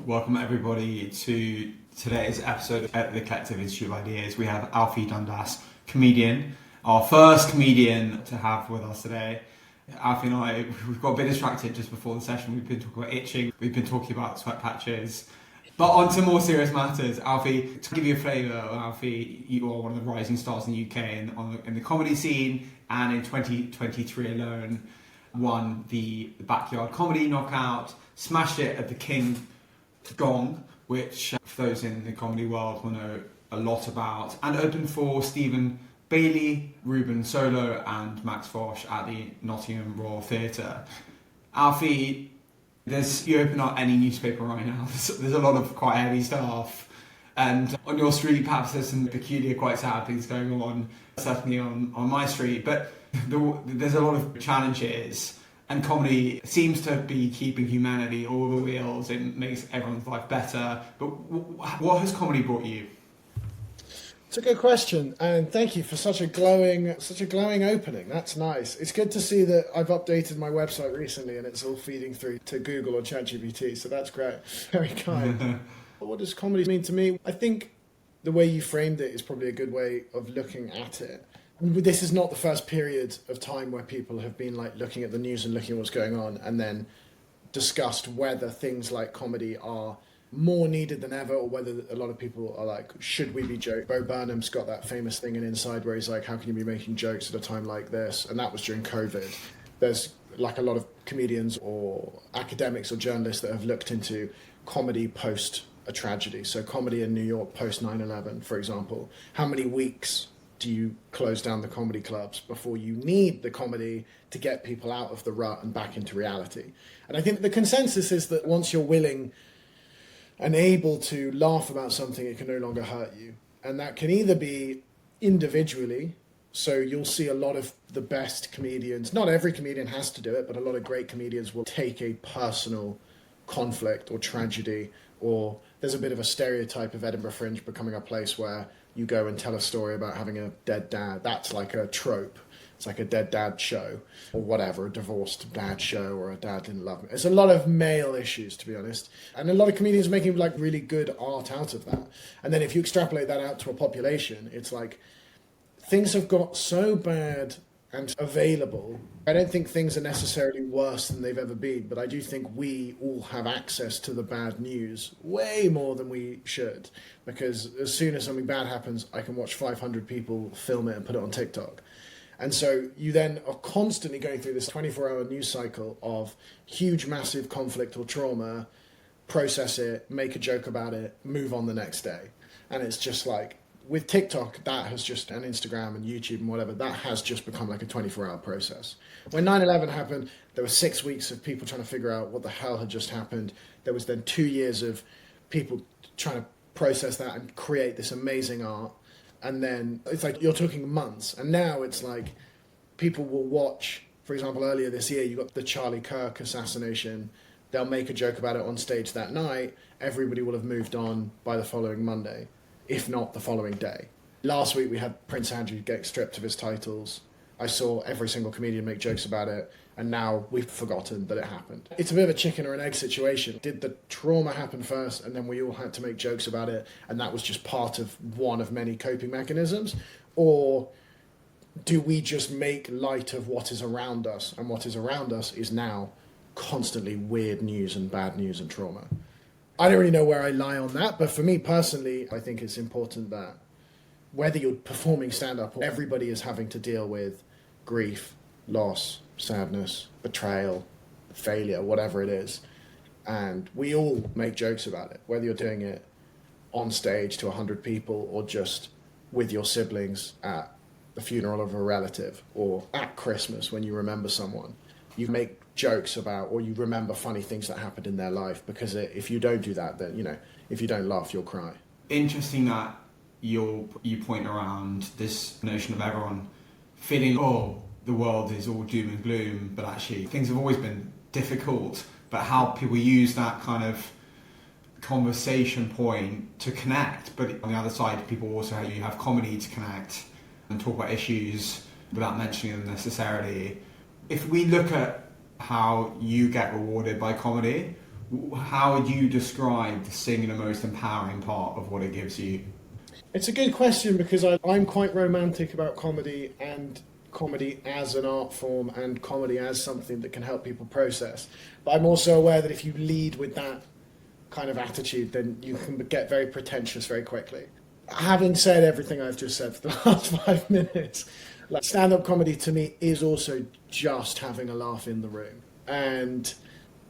Welcome everybody to today's episode at the Collective Institute of Ideas. We have Alfie Dundas, comedian, our first comedian to have with us today. Alfie and I, we've got a bit distracted just before the session. We've been talking about itching, we've been talking about sweat patches. But on to more serious matters, Alfie, to give you a flavour, Alfie, you are one of the rising stars in the UK in the comedy scene, and in 2023 alone won the Backyard Comedy Knockout, smashed it at the King Gong, which for those in the comedy world will know a lot about, and opened for Stephen Bailey, Ruben Solo and Max Fosh at the Nottingham Royal Theatre. Alfie, you open up any newspaper right now, there's a lot of quite heavy stuff, and on your street perhaps there's some peculiar, quite sad things going on, certainly on my street, but there's a lot of challenges, and comedy seems to be keeping humanity all the wheels. It makes everyone's life better. But what has comedy brought you? It's a good question, and thank you for such a glowing opening. That's nice. It's good to see that I've updated my website recently and it's all feeding through to Google or ChatGPT, so that's great. Very kind. What does comedy mean to me? I think the way you framed it is probably a good way of looking at it. This is not the first period of time where people have been like looking at the news and looking at what's going on and then discussed whether things like comedy are more needed than ever, or whether a lot of people are like, should we be joking? Bo Burnham's got that famous thing in Inside where he's like, how can you be making jokes at a time like this? And that was during COVID. There's like a lot of comedians or academics or journalists that have looked into comedy post a tragedy. So comedy in New York post 9/11, for example. How many weeks do you close down the comedy clubs before you need the comedy to get people out of the rut and back into reality? And I think the consensus is that once you're willing and able to laugh about something, it can no longer hurt you. And that can either be individually, so you'll see a lot of the best comedians, not every comedian has to do it, but a lot of great comedians will take a personal conflict or tragedy, or there's a bit of a stereotype of Edinburgh Fringe becoming a place where you go and tell a story about having a dead dad. That's like a trope. It's like a dead dad show or whatever, a divorced dad show or a dad didn't love me. It's a lot of male issues, to be honest. And a lot of comedians making like really good art out of that. And then if you extrapolate that out to a population, it's like things have got so bad and available. I don't think things are necessarily worse than they've ever been, but I do think we all have access to the bad news way more than we should, because as soon as something bad happens, I can watch 500 people film it and put it on TikTok. And so you then are constantly going through this 24-hour news cycle of huge, massive conflict or trauma, process it, make a joke about it, move on the next day. And it's just like, with TikTok, that has just, and Instagram and YouTube and whatever, that has just become like a 24-hour process. When 9/11 happened, there were 6 weeks of people trying to figure out what the hell had just happened. There was then 2 years of people trying to process that and create this amazing art. And then it's like you're talking months. And now it's like people will watch, for example, earlier this year, you got the Charlie Kirk assassination. They'll make a joke about it on stage that night. Everybody will have moved on by the following Monday, if not the following day. Last week we had Prince Andrew get stripped of his titles. I saw every single comedian make jokes about it, and now we've forgotten that it happened. It's a bit of a chicken or an egg situation. Did the trauma happen first, and then we all had to make jokes about it, and that was just part of one of many coping mechanisms? Or do we just make light of what is around us, and what is around us is now constantly weird news and bad news and trauma? I don't really know where I lie on that, but for me personally, I think it's important that whether you're performing stand-up or everybody is having to deal with grief, loss, sadness, betrayal, failure, whatever it is. And we all make jokes about it, whether you're doing it on stage to 100 people or just with your siblings at the funeral of a relative or at Christmas when you remember someone. You make jokes about, or you remember funny things that happened in their life, because if you don't do that, then, you know, if you don't laugh, you'll cry. Interesting that you point around this notion of everyone feeling, the world is all doom and gloom, but actually things have always been difficult, but how people use that kind of conversation point to connect. But on the other side, people also, you have comedy to connect and talk about issues without mentioning them necessarily. If we look at how you get rewarded by comedy, How would you describe the singular most empowering part of what it gives you? It's a good question because I'm quite romantic about comedy and comedy as an art form and comedy as something that can help people process. But I'm also aware that if you lead with that kind of attitude, then you can get very pretentious very quickly. Having said everything I've just said for the last 5 minutes, like stand-up comedy to me is also just having a laugh in the room. And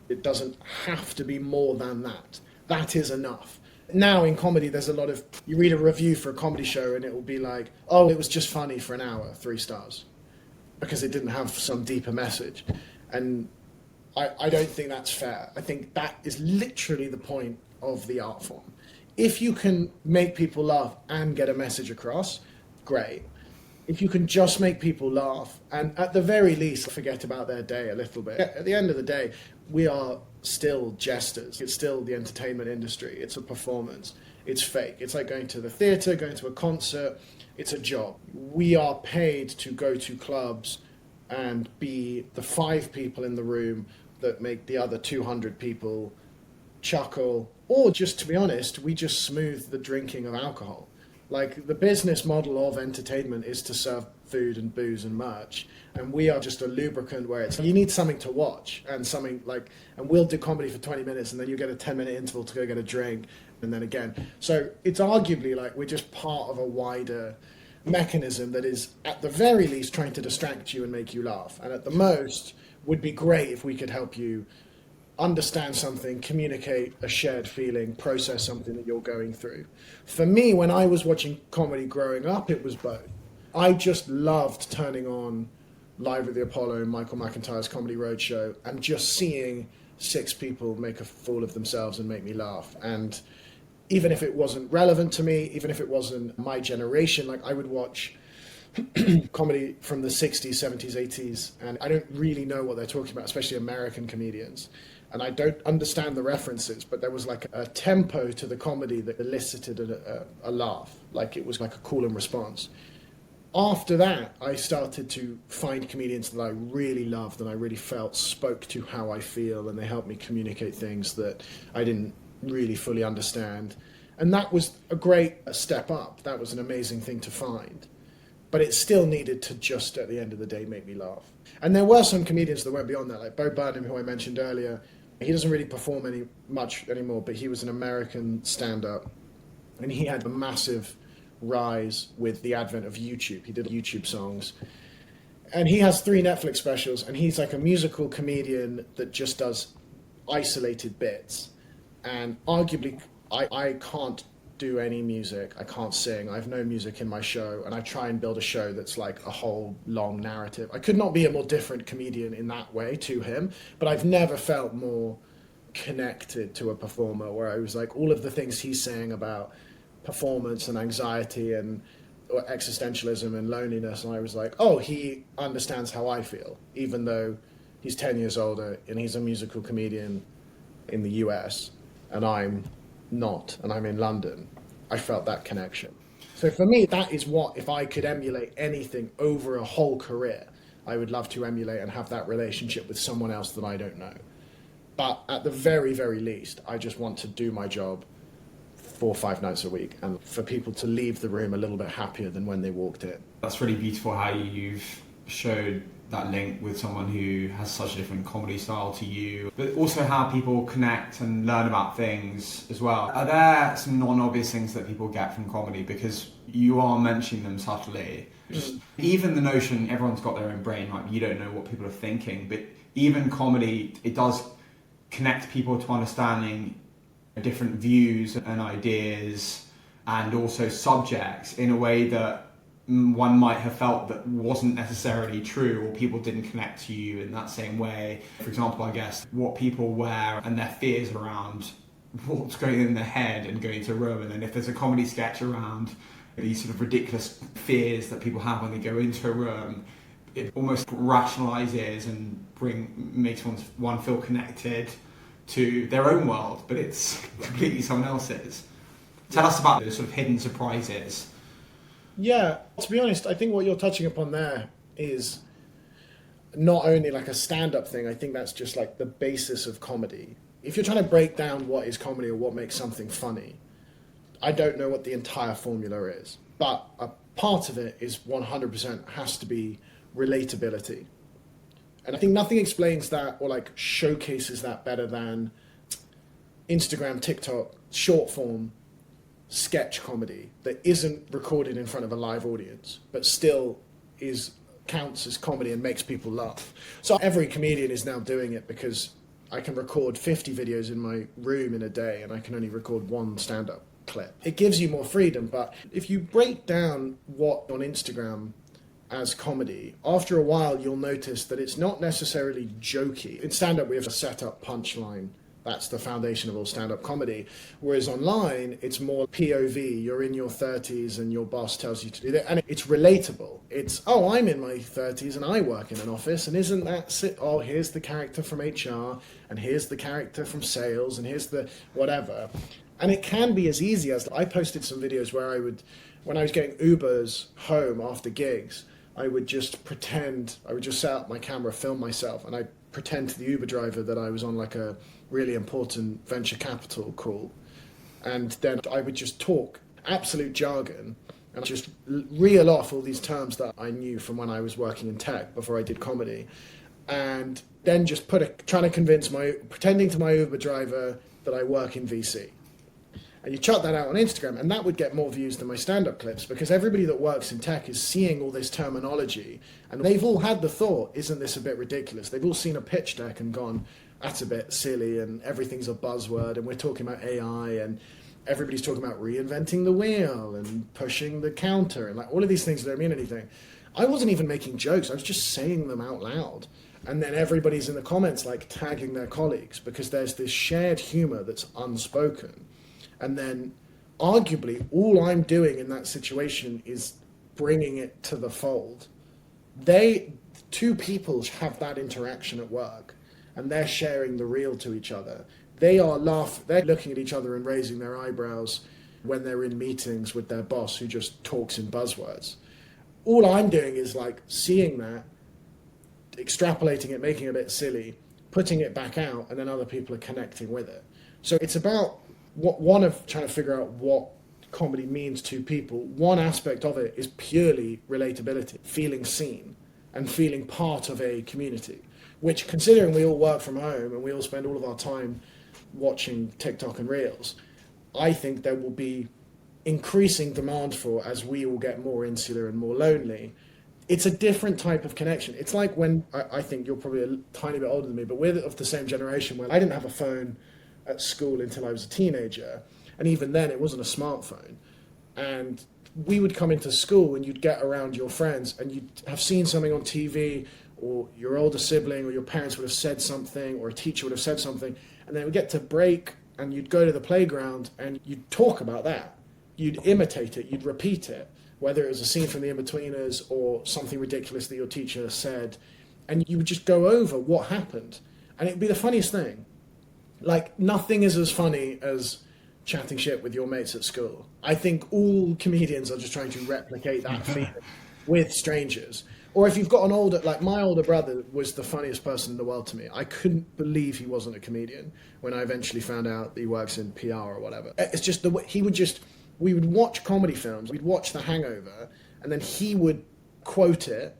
it doesn't have to be more than that. That is enough. Now in comedy, there's a lot of, you read a review for a comedy show and it will be like, oh, it was just funny for an hour, 3 stars, because it didn't have some deeper message. And I don't think that's fair. I think that is literally the point of the art form. If you can make people laugh and get a message across, great. If you can just make people laugh and at the very least forget about their day a little bit. At the end of the day, we are still jesters. It's still the entertainment industry. It's a performance. It's fake. It's like going to the theatre, going to a concert. It's a job. We are paid to go to clubs and be the 5 people in the room that make the other 200 people chuckle. Or just to be honest, we just smooth the drinking of alcohol. Like the business model of entertainment is to serve food and booze and merch, and we are just a lubricant where it's you need something to watch and something like, and we'll do comedy for 20 minutes and then you get a 10-minute interval to go get a drink and then again. So it's arguably like we're just part of a wider mechanism that is at the very least trying to distract you and make you laugh, and at the most would be great if we could help you understand something, communicate a shared feeling, process something that you're going through. For me, when I was watching comedy growing up, it was both. I just loved turning on Live at the Apollo, Michael McIntyre's Comedy Roadshow, and just seeing 6 people make a fool of themselves and make me laugh. And even if it wasn't relevant to me, even if it wasn't my generation, like I would watch comedy from the 60s, 70s, 80s, and I don't really know what they're talking about, especially American comedians. And I don't understand the references, but there was like a tempo to the comedy that elicited a laugh, like it was like a call and response. After that, I started to find comedians that I really loved and I really felt spoke to how I feel, and they helped me communicate things that I didn't really fully understand. And that was a great step up. That was an amazing thing to find. But it still needed to just, at the end of the day, make me laugh. And there were some comedians that went beyond that, like Bo Burnham, who I mentioned earlier. He doesn't really perform much anymore, but he was an American stand-up. And he had a massive rise with the advent of YouTube. He did YouTube songs. And he has 3 Netflix specials, and he's like a musical comedian that just does isolated bits. And arguably, I can't do any music. I can't sing. I have no music in my show, and I try and build a show that's like a whole long narrative. I could not be a more different comedian in that way to him, but I've never felt more connected to a performer, where I was like, all of the things he's saying about performance and anxiety and existentialism and loneliness, and I was like, oh, he understands how I feel, even though he's 10 years older and he's a musical comedian in the US and I'm not, and I'm in London. I felt that connection. So for me, that is what, if I could emulate anything over a whole career, I would love to emulate and have that relationship with someone else that I don't know. But at the very, very least, I just want to do my job 4 or 5 nights a week, and for people to leave the room a little bit happier than when they walked in. That's really beautiful how you've showed that link with someone who has such a different comedy style to you, but also how people connect and learn about things as well. Are there some non-obvious things that people get from comedy? Because you are mentioning them subtly. Even the notion everyone's got their own brain, like you don't know what people are thinking, but even comedy, it does connect people to understanding different views and ideas and also subjects in a way that one might have felt that wasn't necessarily true, or people didn't connect to you in that same way. For example, I guess what people wear and their fears around what's going in their head and going to a room, and then if there's a comedy sketch around these sort of ridiculous fears that people have when they go into a room, it almost rationalizes and makes one feel connected to their own world, but it's completely someone else's. Tell us about those sort of hidden surprises. Yeah, to be honest, I think what you're touching upon there is not only like a stand-up thing. I think that's just like the basis of comedy. if you're trying to break down what is comedy or what makes something funny, I don't know what the entire formula is, but a part of it is 100% has to be relatability. And I think nothing explains that or like showcases that better than Instagram, TikTok, short form sketch comedy that isn't recorded in front of a live audience, but still counts as comedy and makes people laugh. So every comedian is now doing it because I can record 50 videos in my room in a day and I can only record one stand-up clip. It gives you more freedom, but if you break down what on Instagram as comedy, after a while you'll notice that it's not necessarily jokey. In stand-up we have a set-up punchline. That's the foundation of all stand-up comedy. Whereas online, it's more POV. You're in your 30s and your boss tells you to do that. And it's relatable. It's, oh, I'm in my 30s and I work in an office. And isn't that oh, here's the character from HR and here's the character from sales and here's the whatever. And it can be as easy as, I posted some videos where when I was getting Ubers home after gigs, I would just set up my camera, film myself, and I'd pretend to the Uber driver that I was on like a really important venture capital call. And then I would just talk absolute jargon and just reel off all these terms that I knew from when I was working in tech before I did comedy. And then just pretending to my Uber driver that I work in VC. And you chuck that out on Instagram, and that would get more views than my stand-up clips because everybody that works in tech is seeing all this terminology, and they've all had the thought, isn't this a bit ridiculous? They've all seen a pitch deck and gone, that's a bit silly, and everything's a buzzword, and we're talking about AI, and everybody's talking about reinventing the wheel and pushing the counter, and like all of these things that don't mean anything. I wasn't even making jokes, I was just saying them out loud. And then everybody's in the comments like tagging their colleagues because there's this shared humor that's unspoken. And then, arguably, all I'm doing in that situation is bringing it to the fold. Two people have that interaction at work, and they're sharing the real to each other. They're looking at each other and raising their eyebrows when they're in meetings with their boss who just talks in buzzwords. All I'm doing is like seeing that, extrapolating it, making it a bit silly, putting it back out, and then other people are connecting with it. So it's about trying to figure out what comedy means to people. One aspect of it is purely relatability, feeling seen and feeling part of a community, which, considering we all work from home and we all spend all of our time watching TikTok and Reels, I think there will be increasing demand for as we all get more insular and more lonely. It's a different type of connection. It's like when, I think you're probably a tiny bit older than me, but we're of the same generation where I didn't have a phone at school until I was a teenager, and even then it wasn't a smartphone, and we would come into school and you'd get around your friends and you'd have seen something on TV, or your older sibling or your parents would have said something, or a teacher would have said something, and then we'd get to break and you'd go to the playground and you'd talk about that, you'd imitate it, you'd repeat it, whether it was a scene from The Inbetweeners or something ridiculous that your teacher said, and you would just go over what happened, and it'd be the funniest thing. Like, nothing is as funny as chatting shit with your mates at school. I think all comedians are just trying to replicate that feeling with strangers. Or if you've got like my older brother was the funniest person in the world to me. I couldn't believe he wasn't a comedian when I eventually found out that he works in PR or whatever. It's just the way we would watch comedy films, we'd watch The Hangover, and then he would quote it.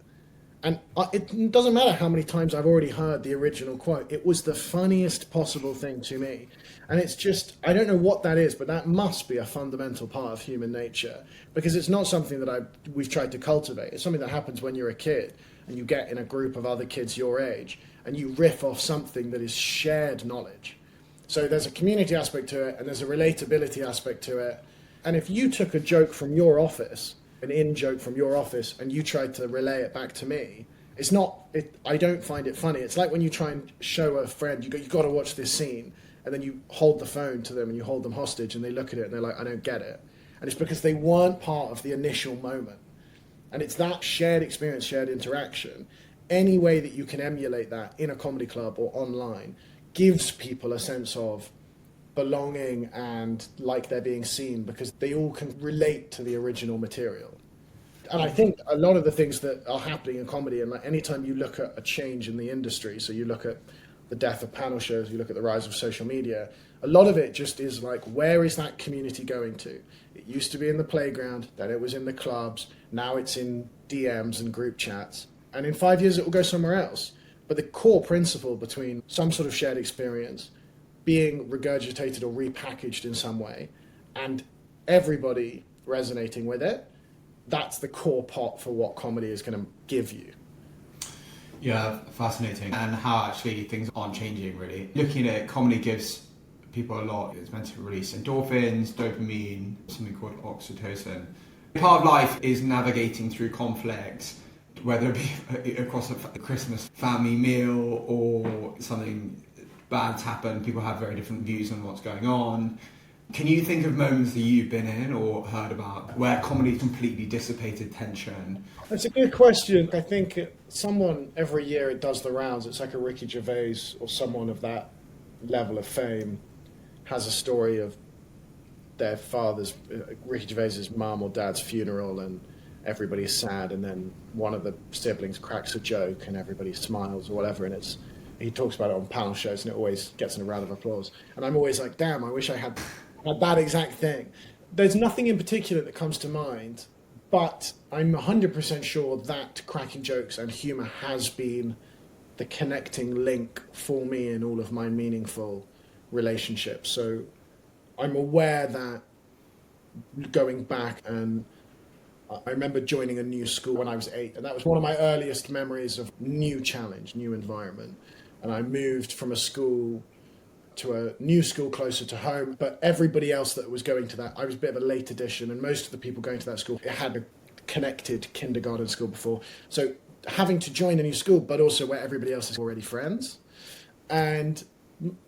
And it doesn't matter how many times I've already heard the original quote. It was the funniest possible thing to me. And it's just, I don't know what that is, but that must be a fundamental part of human nature. Because it's not something that we've tried to cultivate. It's something that happens when you're a kid and you get in a group of other kids your age and you riff off something that is shared knowledge. So there's a community aspect to it and there's a relatability aspect to it. And if you took a joke from your office, an in-joke from your office, and you tried to relay it back to me, I don't find it funny. It's like when you try and show a friend, you've got to watch this scene, and then you hold the phone to them and you hold them hostage and they look at it and they're like, I don't get it. And it's because they weren't part of the initial moment. And it's that shared experience, shared interaction. Any way that you can emulate that in a comedy club or online gives people a sense of belonging and like they're being seen because they all can relate to the original material. And I think a lot of the things that are happening in comedy, and like anytime you look at a change in the industry, so you look at the death of panel shows, you look at the rise of social media, a lot of it just is like, where is that community going to? It used to be in the playground, then it was in the clubs, now it's in DMs and group chats, and in 5 years it will go somewhere else. But the core principle between some sort of shared experience being regurgitated or repackaged in some way, and everybody resonating with it, that's the core pot for what comedy is going to give you. Yeah, fascinating. And how actually things aren't changing, really. Looking at it, comedy gives people a lot. It's meant to release endorphins, dopamine, something called oxytocin. Part of life is navigating through conflict, whether it be across a Christmas family meal or something bad's happened. People have very different views on what's going on. Can you think of moments that you've been in or heard about where comedy completely dissipated tension? That's a good question. I think someone, every year it does the rounds. It's like a Ricky Gervais or someone of that level of fame has a story of their father's, Ricky Gervais's mum or dad's funeral, and everybody's sad, and then one of the siblings cracks a joke and everybody smiles or whatever, and he talks about it on panel shows and it always gets in a round of applause. And I'm always like, damn, I wish I had that exact thing. There's nothing in particular that comes to mind, but I'm 100% sure that cracking jokes and humour has been the connecting link for me in all of my meaningful relationships. So I'm aware that going back, and I remember joining a new school when I was 8, and that was one of my earliest memories of new challenge, new environment. And I moved from a school to a new school closer to home, but everybody else that was going to that, I was a bit of a late addition, and most of the people going to that school had a connected kindergarten school before. So having to join a new school, but also where everybody else is already friends. And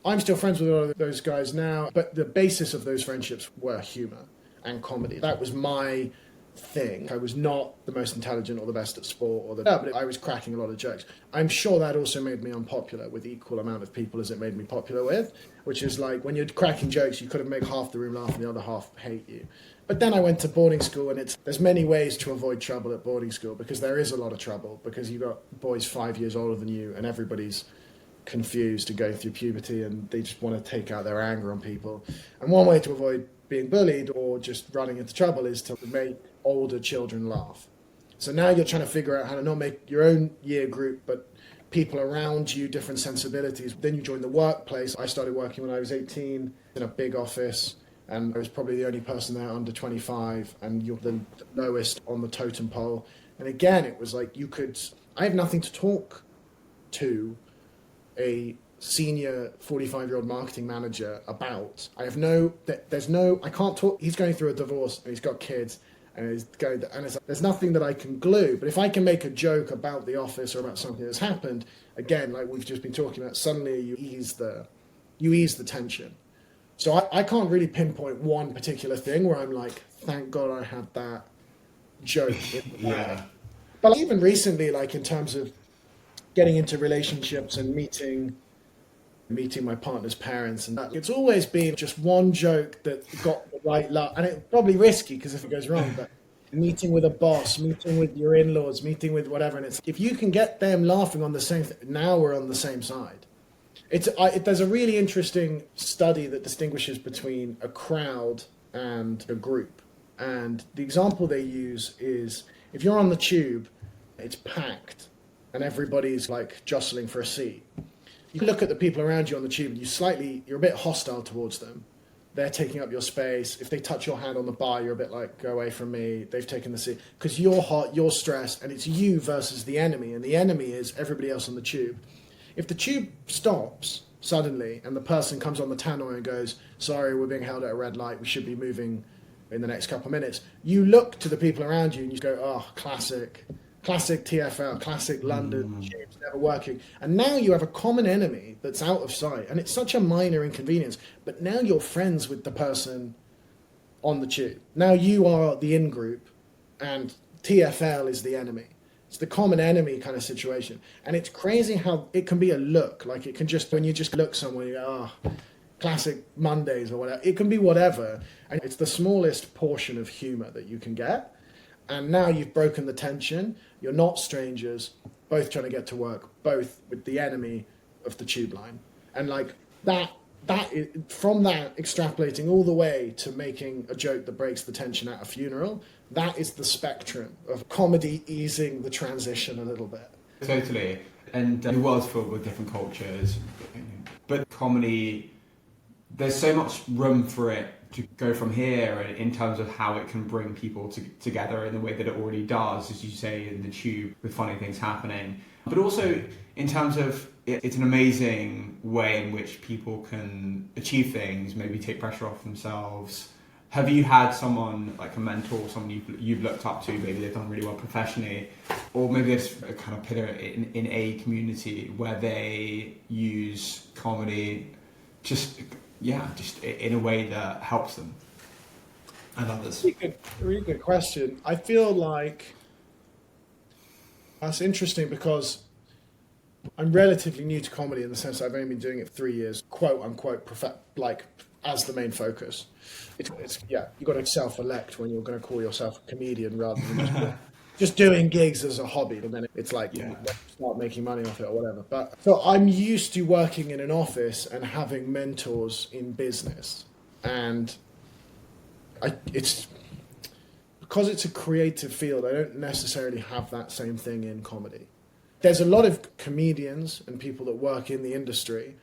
I'm still friends with a lot of those guys now, but the basis of those friendships were humour and comedy. That was my thing. I was not the most intelligent or the best at sport, but I was cracking a lot of jokes. I'm sure that also made me unpopular with equal amount of people as it made me popular with, which is like when you're cracking jokes, you could have made half the room laugh and the other half hate you. But then I went to boarding school, and there's many ways to avoid trouble at boarding school, because there is a lot of trouble, because you've got boys 5 years older than you and everybody's confused and going through puberty and they just want to take out their anger on people. And one way to avoid being bullied or just running into trouble is to make older children laugh. So now you're trying to figure out how to not make your own year group, but people around you, different sensibilities. Then you join the workplace. I started working when I was 18 in a big office, and I was probably the only person there under 25, and you're the lowest on the totem pole. And again, it was like I have nothing to talk to a senior 45-year-old marketing manager about. I can't talk. He's going through a divorce and he's got kids, and there's nothing that I can glue. But if I can make a joke about the office or about something that's happened, again, like we've just been talking about, suddenly you ease the tension. So I can't really pinpoint one particular thing where I'm like, thank God I had that joke in the bag. Yeah. But even recently, like in terms of getting into relationships and meeting my partner's parents, and that, it's always been just one joke that got the right laugh, and it's probably risky because if it goes wrong, but meeting with a boss, meeting with your in-laws, meeting with whatever, and it's if you can get them laughing on the same thing, now we're on the same side. There's a really interesting study that distinguishes between a crowd and a group, and the example they use is if you're on the tube, it's packed and everybody's like jostling for a seat. You look at the people around you on the tube and you're a bit hostile towards them. They're taking up your space. If they touch your hand on the bar, you're a bit like, go away from me. They've taken the seat. Because you're hot, you're stressed, and it's you versus the enemy. And the enemy is everybody else on the tube. If the tube stops suddenly and the person comes on the tannoy and goes, sorry, we're being held at a red light, we should be moving in the next couple of minutes, you look to the people around you and you go, oh, classic TfL, classic London, tubes never working. And now you have a common enemy that's out of sight, and it's such a minor inconvenience, but now you're friends with the person on the tube. Now you are the in-group, and TfL is the enemy. It's the common enemy kind of situation. And it's crazy how it can be a look. Like it can just, when you just look somewhere, you go, oh, classic Mondays or whatever. It can be whatever. And it's the smallest portion of humor that you can get. And now you've broken the tension. You're not strangers, both trying to get to work, both with the enemy of the tube line. And like from that extrapolating all the way to making a joke that breaks the tension at a funeral, that is the spectrum of comedy easing the transition a little bit. Totally. And the world's filled with different cultures, but comedy, there's so much room for it to go from here in terms of how it can bring people together in the way that it already does, as you say, in the tube with funny things happening. But also in terms of it's an amazing way in which people can achieve things, maybe take pressure off themselves. Have you had someone like a mentor, someone you've looked up to, maybe they've done really well professionally, or maybe there's a kind of pillar in a community where they use comedy just in a way that helps them and others? Really good question. I feel like that's interesting because I'm relatively new to comedy in the sense that I've only been doing it for 3 years, quote unquote, like as the main focus. It's you've got to self-elect when you're going to call yourself a comedian rather than just doing gigs as a hobby, and then it's like you start making money off it or whatever. But so I'm used to working in an office and having mentors in business, and it's because it's a creative field. I don't necessarily have that same thing in comedy. There's a lot of comedians and people that work in the industry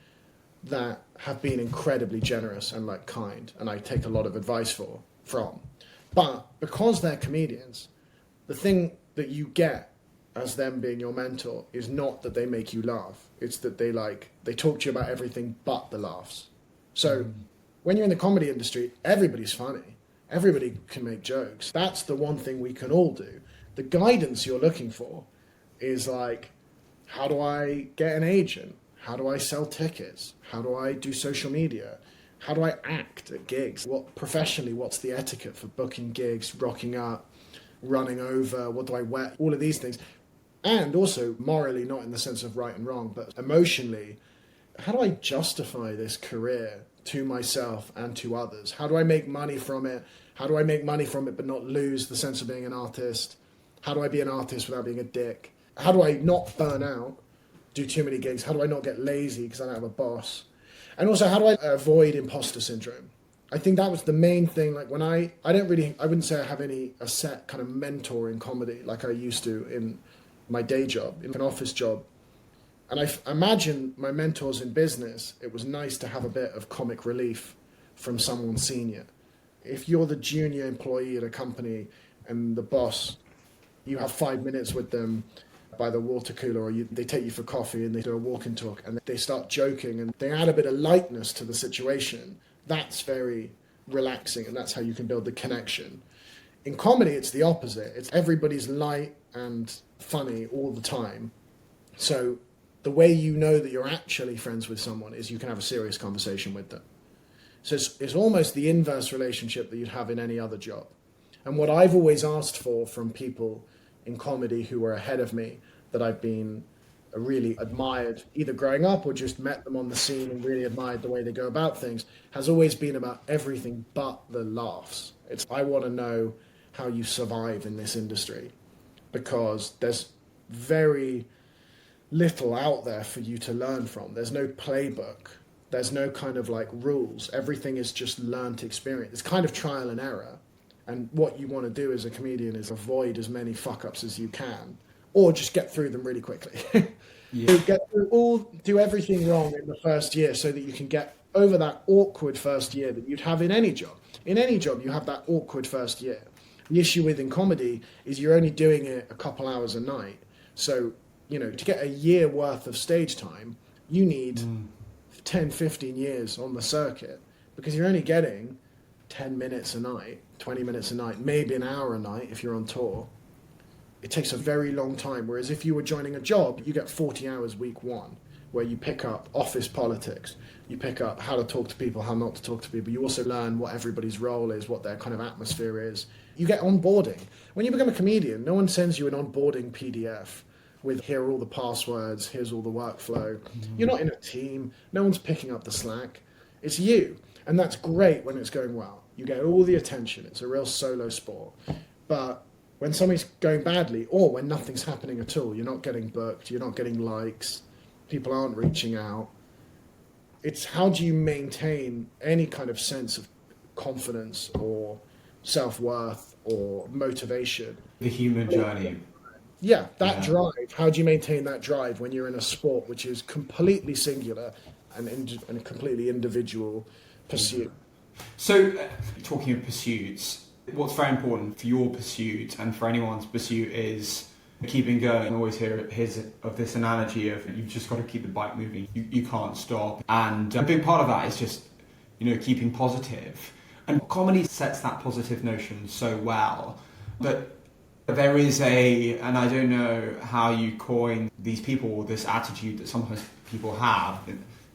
that have been incredibly generous and like kind, and I take a lot of advice from. But because they're comedians, the thing that you get as them being your mentor is not that they make you laugh. It's that they talk to you about everything but the laughs. So when you're in the comedy industry, everybody's funny. Everybody can make jokes. That's the one thing we can all do. The guidance you're looking for is like, how do I get an agent? How do I sell tickets? How do I do social media? How do I act at gigs? Professionally, what's the etiquette for booking gigs, rocking up, running over? What do I wear? All of these things. And also morally, not in the sense of right and wrong, but emotionally, how do I justify this career to myself and to others? How do I make money from it? How do I make money from it but not lose the sense of being an artist? How do I be an artist without being a dick? How do I not burn out, do too many gigs? How do I not get lazy because I don't have a boss? And also, how do I avoid imposter syndrome? I think that was the main thing. Like when I wouldn't say I have a set kind of mentor in comedy like I used to in my day job, in an office job. And I imagine my mentors in business, it was nice to have a bit of comic relief from someone senior. If you're the junior employee at a company and the boss, you have 5 minutes with them by the water cooler, or they take you for coffee and they do a walk and talk and they start joking and they add a bit of lightness to the situation. That's very relaxing, and that's how you can build the connection. In comedy, it's the opposite. It's everybody's light and funny all the time. So the way you know that you're actually friends with someone is you can have a serious conversation with them. So it's almost the inverse relationship that you'd have in any other job. And what I've always asked for from people in comedy who were ahead of me, that I've been really admired, either growing up or just met them on the scene and really admired the way they go about things, has always been about everything but the laughs. I want to know how you survive in this industry, because there's very little out there for you to learn from. There's no playbook. There's no kind of like rules. Everything is just learned experience. It's kind of trial and error. And what you want to do as a comedian is avoid as many fuck-ups as you can, or just get through them really quickly. Do everything wrong in the first year so that you can get over that awkward first year that you'd have in any job. In any job, you have that awkward first year. The issue in comedy is you're only doing it a couple hours a night. So, to get a year worth of stage time, you need 10, 15 years on the circuit, because you're only getting 10 minutes a night, 20 minutes a night, maybe an hour a night if you're on tour. It takes a very long time. Whereas if you were joining a job, you get 40 hours week one, where you pick up office politics, you pick up how to talk to people, how not to talk to people. You also learn what everybody's role is, what their kind of atmosphere is. You get onboarding. When you become a comedian, no one sends you an onboarding PDF with here are all the passwords, here's all the workflow. You're not in a team. No one's picking up the slack. It's you. And that's great when it's going well. You get all the attention. It's a real solo sport. But when something's going badly, or when nothing's happening at all, you're not getting booked, you're not getting likes, people aren't reaching out. It's how do you maintain any kind of sense of confidence or self-worth or motivation? The human journey. Yeah, that drive. How do you maintain that drive when you're in a sport which is completely singular and a completely individual pursuit? So, talking of pursuits, what's very important for your pursuit and for anyone's pursuit is keeping going. I always hear of this analogy of you've just got to keep the bike moving. You can't stop. And a big part of that is just, keeping positive. And comedy sets that positive notion so well. But there is and I don't know how you coin these people, or this attitude that sometimes people have,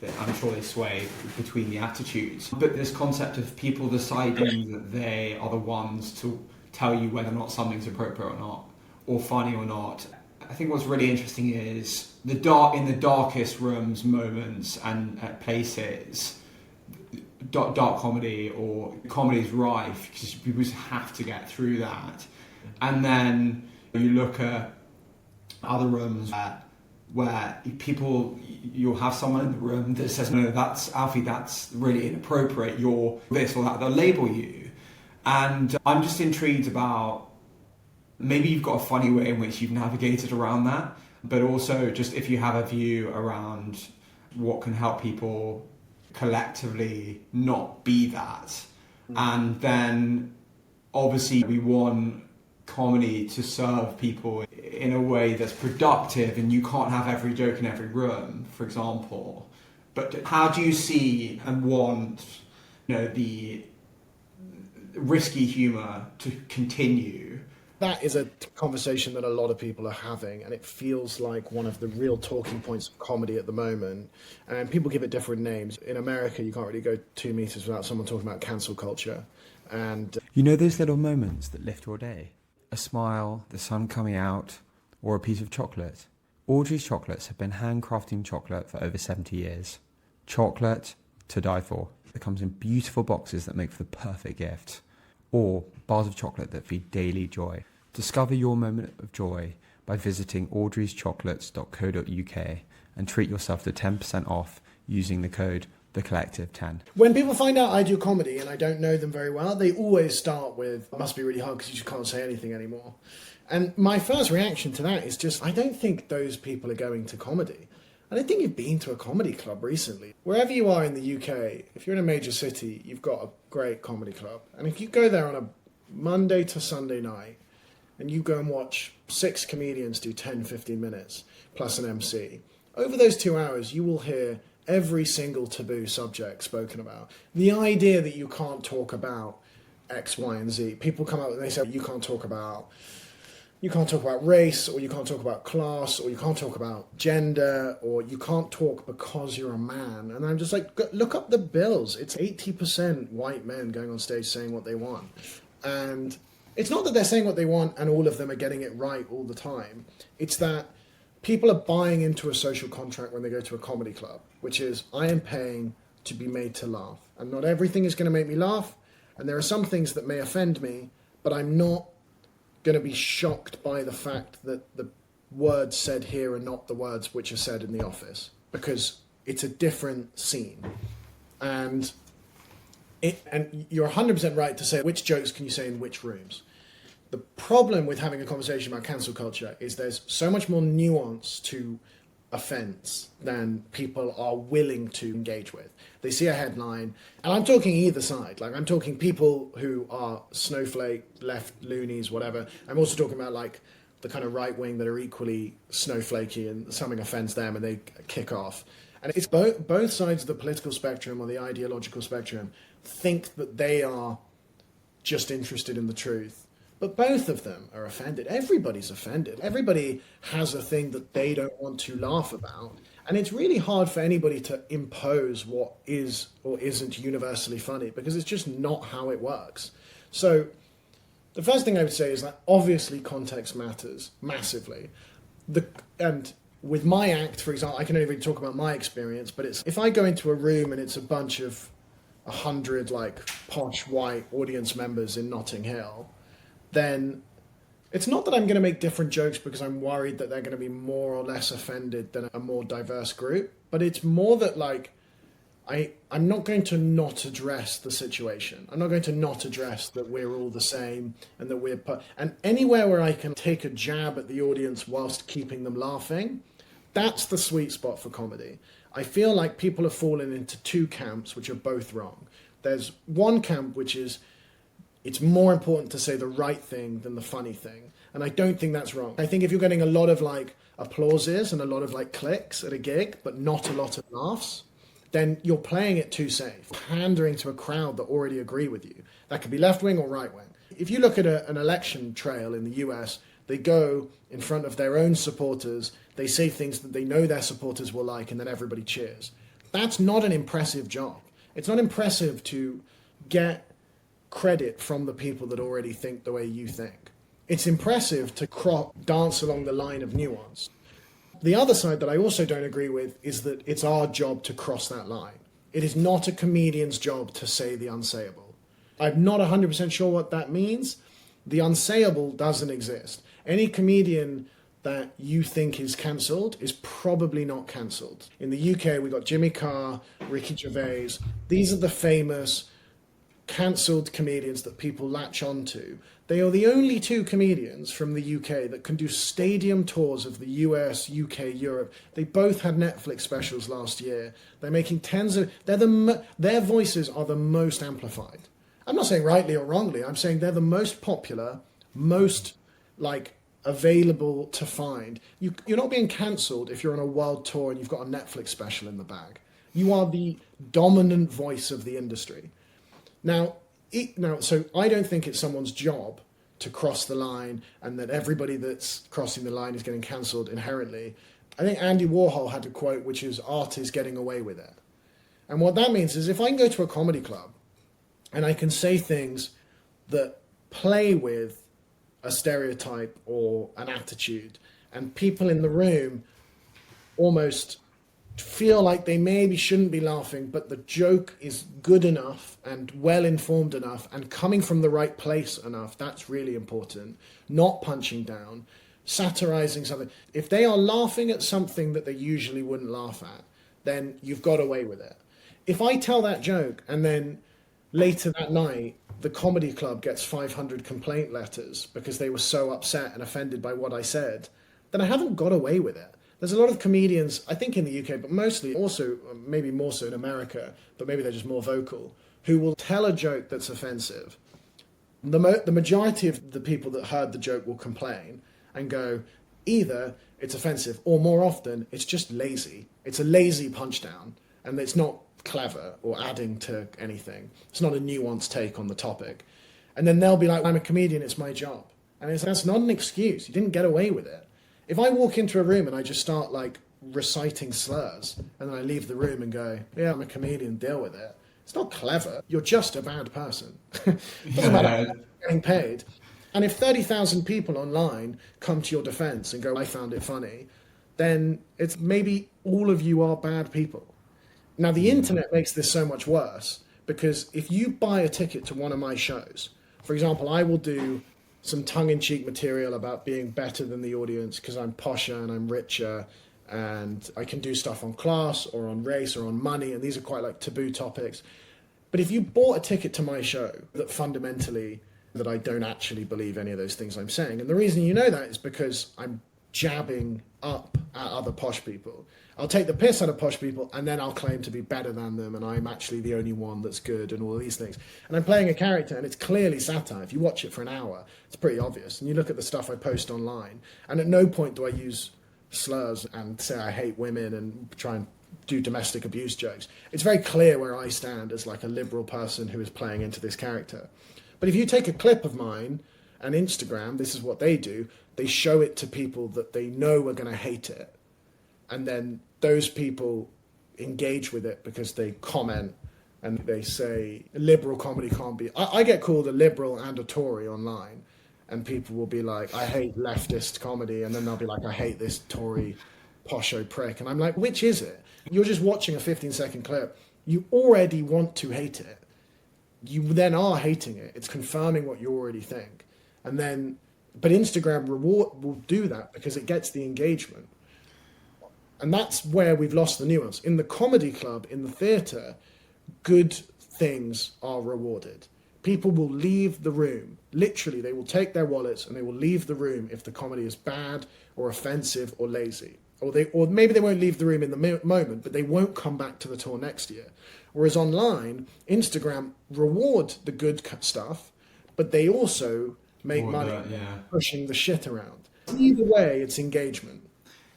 that I'm sure they sway between the attitudes. But this concept of people deciding that they are the ones to tell you whether or not something's appropriate or not, or funny or not. I think what's really interesting is in the darkest rooms, moments and places, dark comedy or comedy is rife because people just have to get through that. And then you look at other rooms where people, you'll have someone in the room that says, no, that's Alfie, that's really inappropriate, you're this or that, they'll label you. And I'm just intrigued about, maybe you've got a funny way in which you've navigated around that, but also just if you have a view around what can help people collectively not be that. And then obviously we want comedy to serve people in a way that's productive, and you can't have every joke in every room, for example. But how do you see and want the risky humour to continue? That is a conversation that a lot of people are having, and it feels like one of the real talking points of comedy at the moment. And people give it different names. In America, you can't really go 2 meters without someone talking about cancel culture. And those little moments that lift your day? A smile, the sun coming out, or a piece of chocolate. Audrey's Chocolates have been handcrafting chocolate for over 70 years. Chocolate to die for. It comes in beautiful boxes that make for the perfect gift. Or bars of chocolate that feed daily joy. Discover your moment of joy by visiting audreyschocolates.co.uk and treat yourself to 10% off using the code TheCollective10. when people find out I do comedy and I don't know them very well, they always start with, it must be really hard because you just can't say anything anymore. And my first reaction to that is just, I don't think those people are going to comedy. I don't think you've been to a comedy club recently. Wherever you are in the UK, if you're in a major city, you've got a great comedy club. And if you go there on a Monday to Sunday night and you go and watch 6 comedians do 10, 15 minutes plus an MC, over those 2 hours you will hear every single taboo subject spoken about. The idea that you can't talk about X, Y, and Z. People come up and they say you can't talk about race, or you can't talk about class, or you can't talk about gender, or you can't talk because you're a man. And I'm just like, look up the bills. It's 80% white men going on stage saying what they want. And it's not that they're saying what they want and all of them are getting it right all the time. It's that people are buying into a social contract when they go to a comedy club, which is, I am paying to be made to laugh. And not everything is going to make me laugh. And there are some things that may offend me, but I'm not going to be shocked by the fact that the words said here are not the words which are said in the office, because it's a different scene. And you're 100% right to say, which jokes can you say in which rooms? The problem with having a conversation about cancel culture is there's so much more nuance to offence than people are willing to engage with. They see a headline, and I'm talking either side. Like, I'm talking people who are snowflake, left, loonies, whatever. I'm also talking about like the kind of right wing that are equally snowflakey and something offends them and they kick off. And it's both sides of the political spectrum or the ideological spectrum think that they are just interested in the truth. But both of them are offended. Everybody's offended. Everybody has a thing that they don't want to laugh about. And it's really hard for anybody to impose what is or isn't universally funny, because it's just not how it works. So the first thing I would say is that obviously context matters massively. And with my act, for example, I can only really talk about my experience, but it's, if I go into a room and it's a bunch of 100 like posh white audience members in Notting Hill, then It's not that I'm going to make different jokes because I'm worried that they're going to be more or less offended than a more diverse group, but it's more that like I'm not going to not address the situation. I'm not going to not address that we're all the same and that and anywhere where I can take a jab at the audience whilst keeping them laughing, that's the sweet spot for comedy. I feel like people have fallen into two camps which are both wrong. There's one camp which is it's more important to say the right thing than the funny thing. And I don't think that's wrong. I think if you're getting a lot of like applauses and a lot of like clicks at a gig, but not a lot of laughs, then you're playing it too safe, pandering to a crowd that already agree with you. That could be left wing or right wing. If you look at an election trail in the US, they go in front of their own supporters, they say things that they know their supporters will like, and then everybody cheers. That's not an impressive job. It's not impressive to get credit from the people that already think the way you think. It's impressive to dance along the line of nuance. The other side that I also don't agree with is that it's our job to cross that line. It is not a comedian's job to say the unsayable. I'm not 100% sure what that means. The unsayable doesn't exist. Any comedian that you think is cancelled is probably not cancelled. In the UK, we've got Jimmy Carr, Ricky Gervais. These are the famous cancelled comedians that people latch onto. They are the only two comedians from the UK that can do stadium tours of the US, UK, Europe. They both had Netflix specials last year. They're making their voices are the most amplified. I'm not saying rightly or wrongly. I'm saying they're the most popular, most like available to find. You're not being cancelled if you're on a world tour and you've got a Netflix special in the bag. You are the dominant voice of the industry. Now, so I don't think it's someone's job to cross the line and that everybody that's crossing the line is getting cancelled inherently. I think Andy Warhol had a quote which is, art is getting away with it. And what that means is if I can go to a comedy club and I can say things that play with a stereotype or an attitude, and people in the room almost feel like they maybe shouldn't be laughing, but the joke is good enough and well informed enough and coming from the right place enough, that's really important. Not punching down, satirizing something. If they are laughing at something that they usually wouldn't laugh at, then you've got away with it. If I tell that joke and then later that night the comedy club gets 500 complaint letters because they were so upset and offended by what I said, then I haven't got away with it. There's a lot of comedians, I think in the UK, but mostly also, maybe more so in America, but maybe they're just more vocal, who will tell a joke that's offensive. The majority of the people that heard the joke will complain and go, either it's offensive or more often it's just lazy. It's a lazy punchdown and it's not clever or adding to anything. It's not a nuanced take on the topic. And then they'll be like, I'm a comedian, it's my job. And that's not an excuse. You didn't get away with it. If I walk into a room and I just start like reciting slurs and then I leave the room and go, yeah, I'm a comedian, deal with it. It's not clever. You're just a bad person. Doesn't matter getting paid. And if 30,000 people online come to your defense and go, I found it funny, then it's maybe all of you are bad people. Now, the internet makes this so much worse because if you buy a ticket to one of my shows, for example, I will do some tongue-in-cheek material about being better than the audience because I'm posher and I'm richer and I can do stuff on class or on race or on money, and these are quite like taboo topics. But if you bought a ticket to my show that fundamentally that I don't actually believe any of those things I'm saying, and the reason you know that is because I'm jabbing up at other posh people. I'll take the piss out of posh people and then I'll claim to be better than them and I'm actually the only one that's good and all of these things. And I'm playing a character and it's clearly satire. If you watch it for an hour, it's pretty obvious. And you look at the stuff I post online and at no point do I use slurs and say I hate women and try and do domestic abuse jokes. It's very clear where I stand as like a liberal person who is playing into this character. But if you take a clip of mine and Instagram, this is what they do. They show it to people that they know are going to hate it. And then those people engage with it because they comment and they say liberal comedy can't be... I get called a liberal and a Tory online. And people will be like, I hate leftist comedy. And then they'll be like, I hate this Tory posho prick. And I'm like, which is it? You're just watching a 15-second clip. You already want to hate it. You then are hating it. It's confirming what you already think. And then But Instagram reward will do that because it gets the engagement. And that's where we've lost the nuance. In the comedy club, in the theatre, good things are rewarded. People will leave the room. Literally, they will take their wallets and they will leave the room if the comedy is bad or offensive or lazy. Or maybe they won't leave the room in the moment, but they won't come back to the tour next year. Whereas online, Instagram reward the good stuff, but they also make money pushing the shit around. Either way, it's engagement.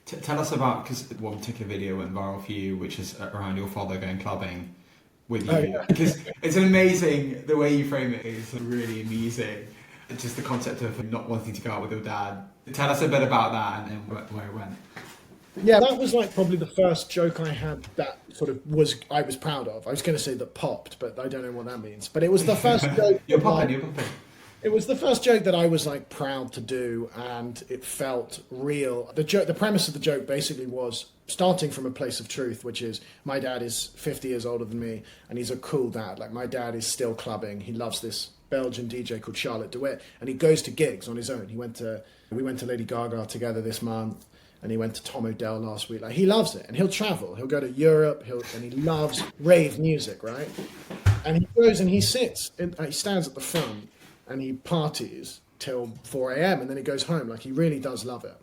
Tell us about, because one particular video went viral for you, which is around your father going clubbing with you. Oh, yeah. Because it's amazing, the way you frame it is really amusing. It's just the concept of not wanting to go out with your dad. Tell us a bit about that and where it went. Yeah, that was like probably the first joke I had that I was proud of. I was going to say that popped, but I don't know what that means. But it was the first joke. You're popping. It was the first joke that I was like proud to do, and it felt real. The premise of the joke basically was starting from a place of truth, which is my dad is 50 years older than me, and he's a cool dad. Like, my dad is still clubbing. He loves this Belgian DJ called Charlotte DeWitt, and he goes to gigs on his own. We went to Lady Gaga together this month, and he went to Tom Odell last week. Like, he loves it, and he'll travel. He'll go to Europe, and he loves rave music, right? And he goes and he stands at the front, and he parties till 4 a.m. and then he goes home. Like, he really does love it.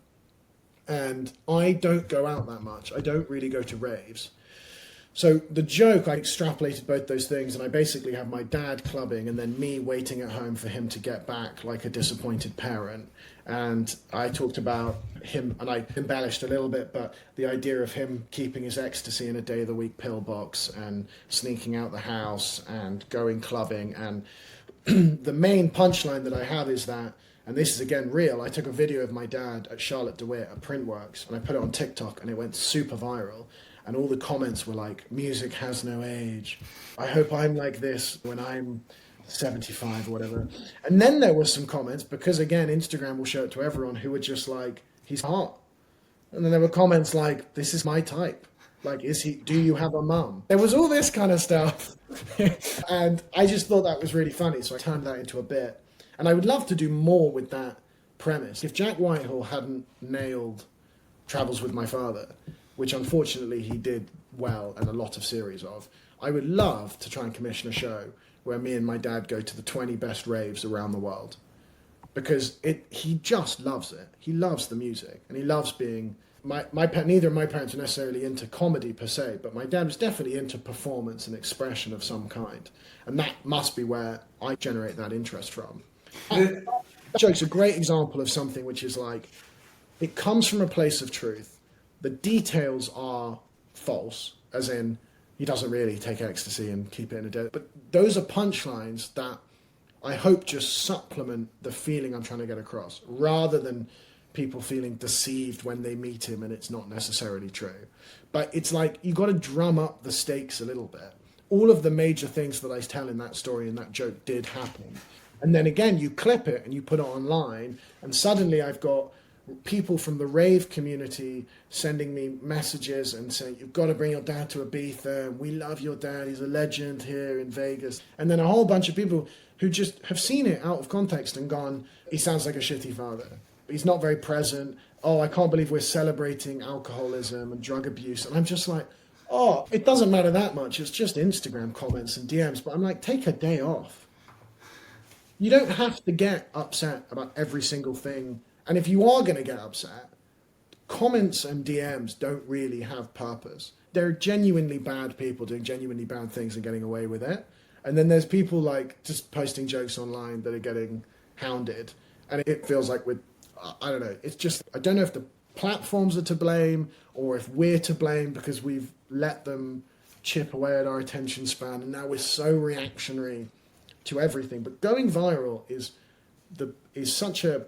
And I don't go out that much. I don't really go to raves. So the joke, I extrapolated both those things, and I basically have my dad clubbing and then me waiting at home for him to get back like a disappointed parent. And I talked about him, and I embellished a little bit, but the idea of him keeping his ecstasy in a day-of-the-week pill box and sneaking out the house and going clubbing. And the main punchline that I have is that, and this is again real, I took a video of my dad at Charlotte DeWitt at Printworks, and I put it on TikTok, and it went super viral. And all the comments were like, music has no age. I hope I'm like this when I'm 75 or whatever. And then there were some comments, because again, Instagram will show it to everyone, who were just like, he's hot. And then there were comments like, this is my type. Like, do you have a mum? There was all this kind of stuff. And I just thought that was really funny. So I turned that into a bit. And I would love to do more with that premise. If Jack Whitehall hadn't nailed Travels with My Father, which unfortunately he did well and a lot of series of, I would love to try and commission a show where me and my dad go to the 20 best raves around the world. Because he just loves it. He loves the music, and he loves being... Neither of my parents were necessarily into comedy per se, but my dad was definitely into performance and expression of some kind. And that must be where I generate that interest from. That joke's a great example of something which is like, it comes from a place of truth. The details are false, as in, he doesn't really take ecstasy and keep it in a day. But those are punchlines that I hope just supplement the feeling I'm trying to get across, rather than people feeling deceived when they meet him and it's not necessarily true. But it's like, you got to drum up the stakes a little bit. All of the major things that I tell in that story and that joke did happen. And then again, you clip it and you put it online, and suddenly I've got people from the rave community sending me messages and saying, you've got to bring your dad to Ibiza. We love your dad. He's a legend here in Vegas. And then a whole bunch of people who just have seen it out of context and gone, he sounds like a shitty father. He's not very present. Oh, I can't believe we're celebrating alcoholism and drug abuse. And I'm just like, oh, it doesn't matter that much. It's just Instagram comments and DMs. But I'm like, take a day off. You don't have to get upset about every single thing. And if you are going to get upset, comments and DMs don't really have purpose. There are genuinely bad people doing genuinely bad things and getting away with it. And then there's people like just posting jokes online that are getting hounded. And it feels like I don't know, it's just, I don't know if the platforms are to blame or if we're to blame because we've let them chip away at our attention span, and now we're so reactionary to everything. But going viral is such a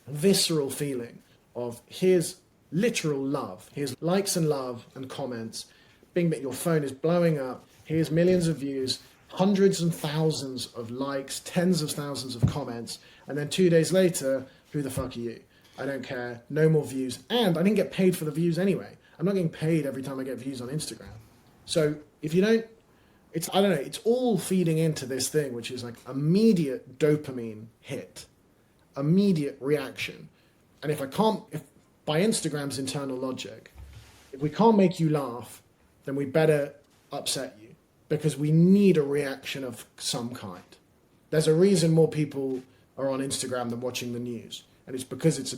visceral feeling of, here's literal love, here's likes and love and comments, bing, your phone is blowing up, here's millions of views, hundreds and thousands of likes, tens of thousands of comments, and then 2 days later, who the fuck are you? I don't care, no more views. And I didn't get paid for the views anyway. I'm not getting paid every time I get views on Instagram. So if you don't, I don't know, it's all feeding into this thing, which is like immediate dopamine hit. immediate reaction. And if by Instagram's internal logic, if we can't make you laugh, then we better upset you, because we need a reaction of some kind. There's a reason more people are on Instagram than watching the news, and it's because it's a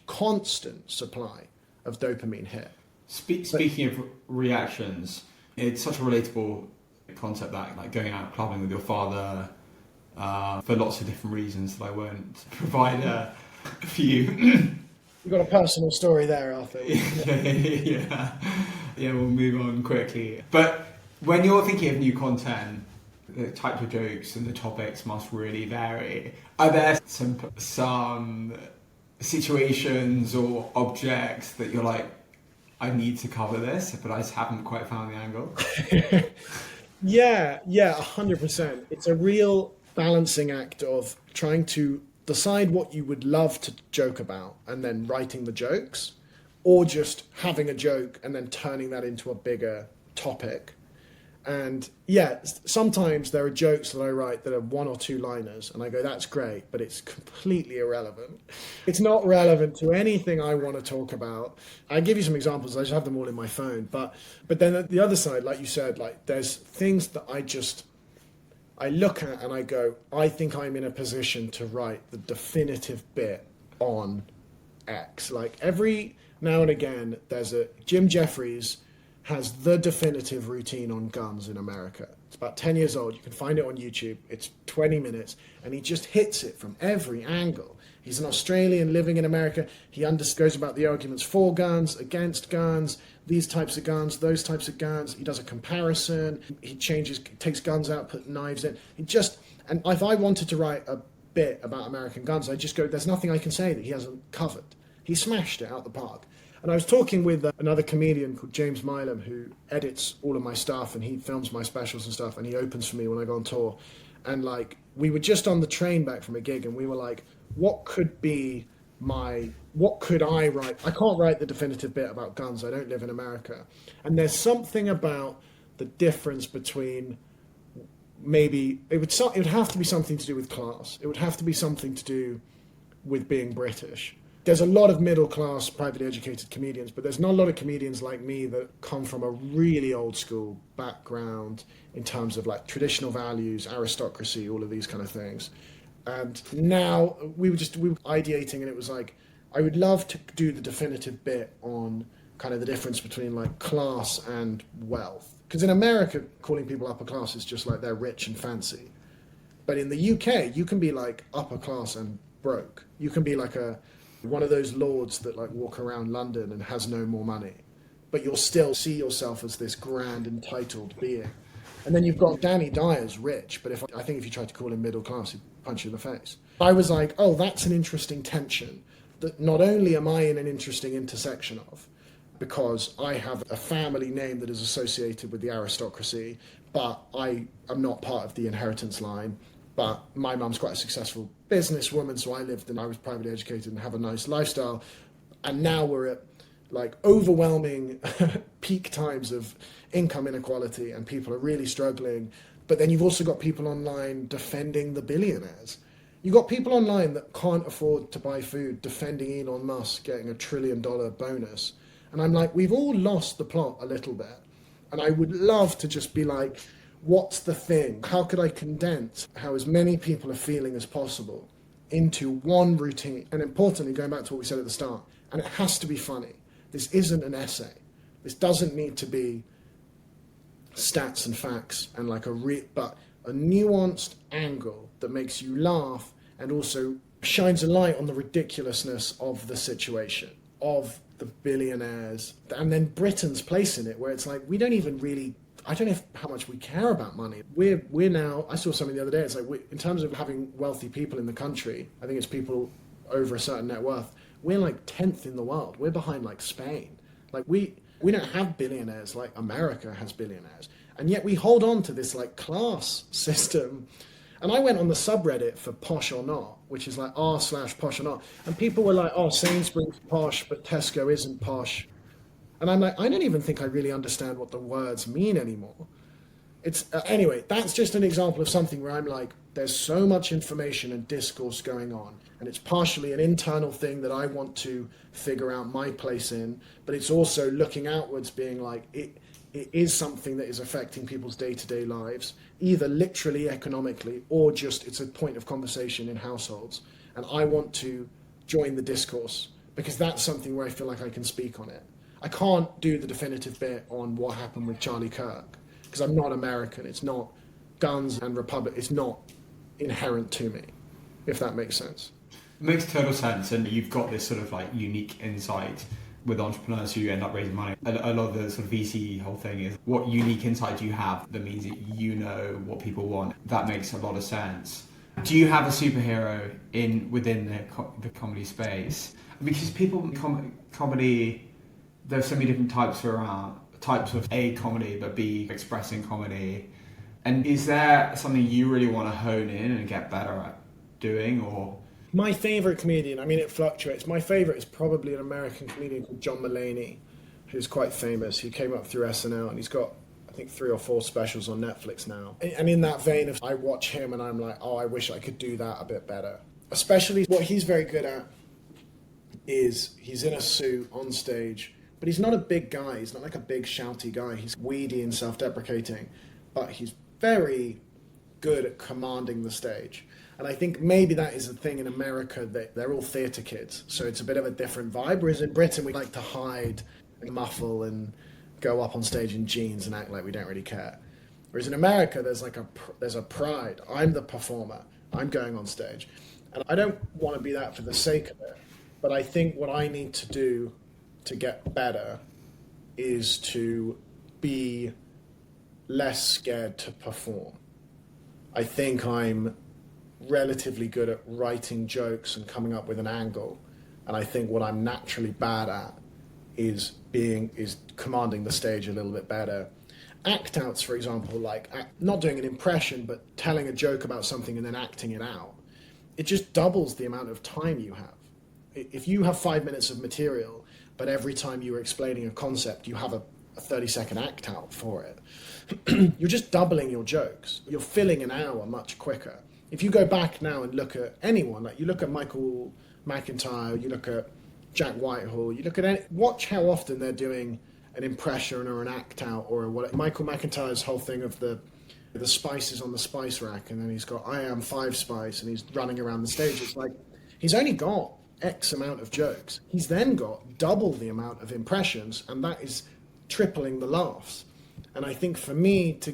constant supply of dopamine hit. Speaking of reactions, it's such a relatable concept that, like, going out clubbing with your father for lots of different reasons that I won't provide a few. You've got a personal story there, Arthur. Yeah, we'll move on quickly. But when you're thinking of new content, the types of jokes and the topics must really vary. Are there some situations or objects that you're like, I need to cover this, but I just haven't quite found the angle? Yeah, 100%. It's a real balancing act of trying to decide what you would love to joke about and then writing the jokes, or just having a joke and then turning that into a bigger topic. And yeah, sometimes there are jokes that I write that are 1 or 2 liners and I go, that's great, but it's completely irrelevant. It's not relevant to anything I want to talk about. I give you some examples, I just have them all in my phone. But then at the other side, like you said, like there's things that I look at and I go, I think I'm in a position to write the definitive bit on X. Like every now and again, Jim Jeffries has the definitive routine on guns in America. It's about 10 years old. You can find it on YouTube. It's 20 minutes, and he just hits it from every angle. He's an Australian living in America. He goes about the arguments for guns, against guns, these types of guns, those types of guns. He does a comparison. He takes guns out, put knives in. And if I wanted to write a bit about American guns, I just go, there's nothing I can say that he hasn't covered. He smashed it out the park. And I was talking with another comedian called James Milam, who edits all of my stuff and he films my specials and stuff, and he opens for me when I go on tour. And like, we were just on the train back from a gig and we were like, what could I write? I can't write the definitive bit about guns. I don't live in America. And there's something about the difference between maybe, it would have to be something to do with class. It would have to be something to do with being British. There's a lot of middle-class, privately educated comedians, but there's not a lot of comedians like me that come from a really old-school background in terms of like traditional values, aristocracy, all of these kind of things. And now we were ideating, and it was like, I would love to do the definitive bit on kind of the difference between like class and wealth. Because in America, calling people upper class is just like they're rich and fancy. But in the UK, you can be like upper class and broke. You can be like one of those lords that like walk around London and has no more money, but you'll still see yourself as this grand entitled being. And then you've got Danny Dyer's rich, but I think if you tried to call him middle class, he'd punch you in the face. I was like, oh, that's an interesting tension that not only am I in an interesting intersection of, because I have a family name that is associated with the aristocracy, but I am not part of the inheritance line. But my mum's quite a successful businesswoman, so I was privately educated and have a nice lifestyle. And now we're at like overwhelming peak times of income inequality and people are really struggling. But then you've also got people online defending the billionaires. You've got people online that can't afford to buy food defending Elon Musk getting $1 trillion bonus. And I'm like, we've all lost the plot a little bit. And I would love to just be like, what's the thing? How could I condense how as many people are feeling as possible into one routine? And importantly, going back to what we said at the start, and it has to be funny. This isn't an essay. This doesn't need to be stats and facts and like but a nuanced angle that makes you laugh and also shines a light on the ridiculousness of the situation, of the billionaires, and then Britain's place in it, where it's like, we don't even really, I don't know how much we care about money. We're now, I saw something the other day, it's like, in terms of having wealthy people in the country, I think it's people over a certain net worth, we're like 10th in the world. We're behind like Spain. Like we don't have billionaires like America has billionaires. And yet we hold on to this like class system. And I went on the subreddit for Posh or Not, which is like r/posh or not. And people were like, oh, Sainsbury's posh, but Tesco isn't posh. And I'm like, I don't even think I really understand what the words mean anymore. It's anyway, that's just an example of something where I'm like, there's so much information and discourse going on, and it's partially an internal thing that I want to figure out my place in, but it's also looking outwards, being like, it is something that is affecting people's day-to-day lives, either literally economically or just it's a point of conversation in households, and I want to join the discourse because that's something where I feel like I can speak on it. I can't do the definitive bit on what happened with Charlie Kirk because I'm not American. It's not guns and republic. It's not inherent to me, if that makes sense. It makes total sense, and you've got this sort of like unique insight with entrepreneurs who end up raising money. A lot of the sort of VC whole thing is what unique insight do you have that means that you know what people want. That makes a lot of sense. Do you have a superhero within the comedy space? Because people comedy, there's so many different types of A, comedy, but B, expressing comedy. And is there something you really want to hone in and get better at doing, or? My favourite comedian, I mean it fluctuates, my favourite is probably an American comedian called John Mulaney, who's quite famous. He came up through SNL and he's got, I think, 3 or 4 specials on Netflix now. And in that vein, I watch him and I'm like, oh, I wish I could do that a bit better. Especially what he's very good at is he's in a suit on stage, but he's not a big guy. He's not like a big shouty guy. He's weedy and self-deprecating, but he's very good at commanding the stage. And I think maybe that is the thing in America, that they're all theatre kids, so it's a bit of a different vibe, whereas in Britain we like to hide and muffle and go up on stage in jeans and act like we don't really care. Whereas in America there's a pride. I'm the performer. I'm going on stage. And I don't want to be that for the sake of it, but I think what I need to do to get better is to be less scared to perform. I think I'm relatively good at writing jokes and coming up with an angle, and I think what I'm naturally bad at is commanding the stage a little bit better. Act outs, for example, like not doing an impression but telling a joke about something and then acting it out, it just doubles the amount of time you have. If you have 5 minutes of material, but every time you are explaining a concept you have a 30-second act out for it, you're just doubling your jokes. You're filling an hour much quicker. If you go back now and look at anyone, like you look at Michael McIntyre, you look at Jack Whitehall, you look at watch how often they're doing an impression or an act out or what. Michael McIntyre's whole thing of the spices on the spice rack, and then he's got I am 5 spice, and he's running around the stage. It's like he's only got X amount of jokes. He's then got double the amount of impressions, and that is tripling the laughs. And I think for me, to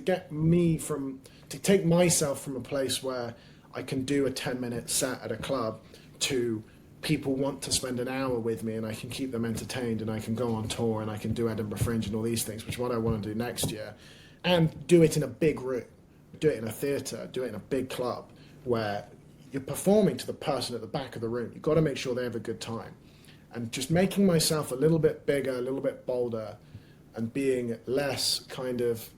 take myself from a place where I can do a 10-minute set at a club to people want to spend an hour with me and I can keep them entertained and I can go on tour and I can do Edinburgh Fringe and all these things, which is what I want to do next year, and do it in a big room, do it in a theatre, do it in a big club where you're performing to the person at the back of the room. You've got to make sure they have a good time. And just making myself a little bit bigger, a little bit bolder, and being less kind of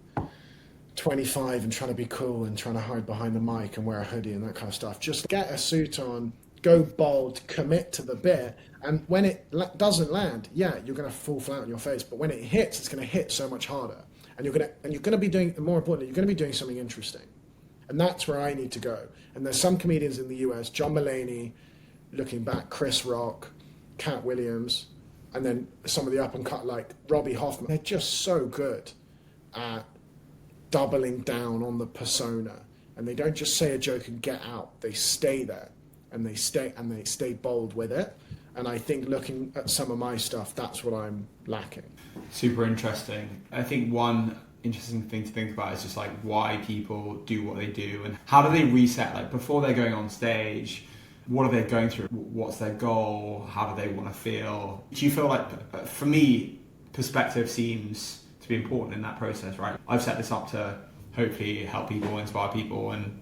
25 and trying to be cool and trying to hide behind the mic and wear a hoodie and that kind of stuff. Just get a suit on, go bold, commit to the bit, and when it doesn't land, yeah, you're going to fall flat on your face, but when it hits, it's going to hit so much harder. And you're going to be doing, more importantly, you're going to be doing something interesting. And that's where I need to go. And there's some comedians in the US, John Mulaney, looking back, Chris Rock, Cat Williams, and then some of the up and cut like Robbie Hoffman. They're just so good at doubling down on the persona, and they don't just say a joke and get out. They stay there, and they stay bold with it. And I think looking at some of my stuff, that's what I'm lacking. Super interesting. I think one interesting thing to think about is just like why people do what they do and how do they reset, like before they're going on stage. What are they going through? What's their goal? How do they want to feel? Do you feel like, for me, perspective seems to be important in that process, right? I've set this up to hopefully help people, inspire people, and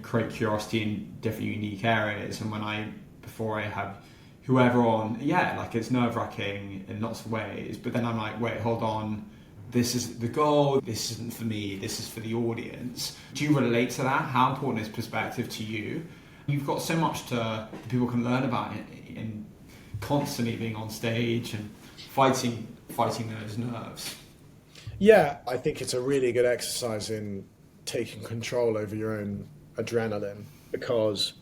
create curiosity in different unique areas. And before I have whoever on, yeah, like it's nerve-wracking in lots of ways. But then I'm like, wait, hold on. This is the goal. This isn't for me. This is for the audience. Do you relate to that? How important is perspective to you? You've got so much that people can learn about in constantly being on stage and fighting those nerves. Yeah, I think it's a really good exercise in taking control over your own adrenaline, because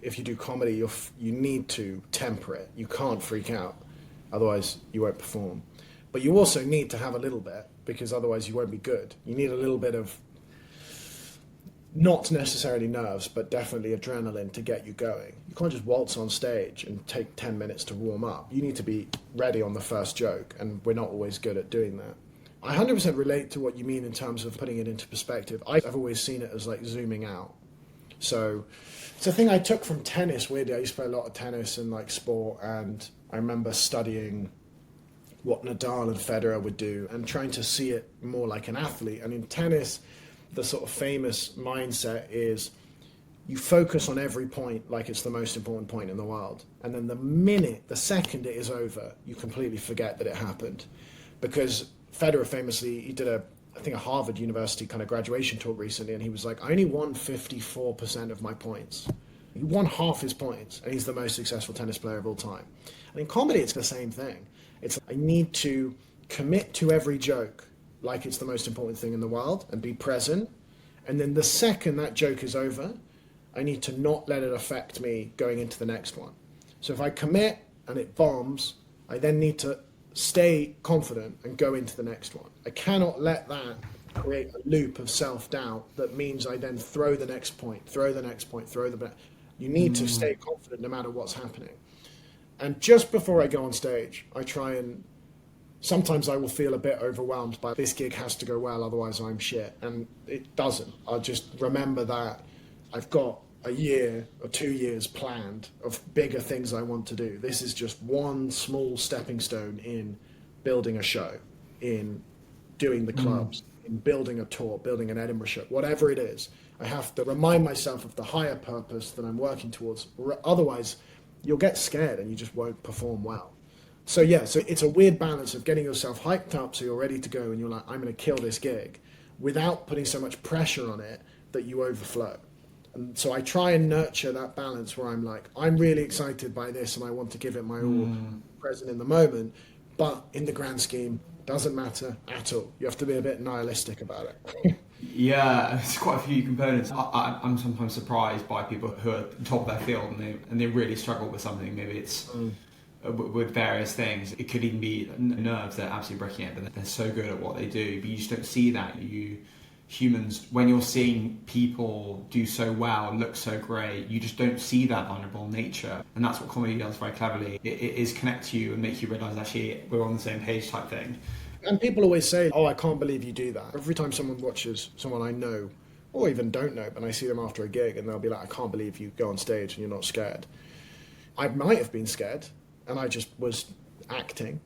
if you do comedy, you need to temper it. You can't freak out, otherwise you won't perform. But you also need to have a little bit, because otherwise you won't be good. You need a little bit of, not necessarily nerves, but definitely adrenaline to get you going. You can't just waltz on stage and take 10 minutes to warm up. You need to be ready on the first joke, and we're not always good at doing that. I 100% relate to what you mean in terms of putting it into perspective. I've always seen it as like zooming out. So it's a thing I took from tennis, weirdly. I used to play a lot of tennis and like sport, and I remember studying what Nadal and Federer would do and trying to see it more like an athlete. And in tennis, the sort of famous mindset is you focus on every point like it's the most important point in the world. And then the second it is over, you completely forget that it happened. Because Federer famously, he did I think a Harvard University kind of graduation talk recently, and he was like, I only won 54% of my points. He won half his points, and he's the most successful tennis player of all time. And in comedy, it's the same thing. It's, I need to commit to every joke like it's the most important thing in the world and be present. And then the second that joke is over, I need to not let it affect me going into the next one. So if I commit and it bombs, I then need to stay confident and go into the next one. I cannot let that create a loop of self-doubt that means I then throw the next point. You need to stay confident no matter what's happening. And just before I go on stage, I try and sometimes I will feel a bit overwhelmed by this gig has to go well, otherwise I'm shit. And it doesn't. I'll just remember that I've got a year or 2 years planned of bigger things I want to do. This is just one small stepping stone in building a show, in doing the clubs, in building a tour, building an Edinburgh show, whatever it is. I have to remind myself of the higher purpose that I'm working towards. Otherwise, you'll get scared and you just won't perform well. So yeah, so it's a weird balance of getting yourself hyped up so you're ready to go and you're like, I'm going to kill this gig, without putting so much pressure on it that you overflow. And so I try and nurture that balance where I'm like, I'm really excited by this and I want to give it my all, present in the moment, but in the grand scheme, doesn't matter at all. You have to be a bit nihilistic about it. Yeah, there's quite a few components. I'm sometimes surprised by people who are top of their field and they really struggle with something. Maybe it's with various things. It could even be nerves that are absolutely breaking it, but they're so good at what they do. But you just don't see that. Humans, when you're seeing people do so well, look so great, you just don't see that vulnerable nature. And that's what comedy does very cleverly. It is connect you and make you realise actually we're on the same page type thing. And people always say, oh, I can't believe you do that. Every time someone watches someone I know, or even don't know, but I see them after a gig and they'll be like, I can't believe you go on stage and you're not scared. I might have been scared and I just was acting.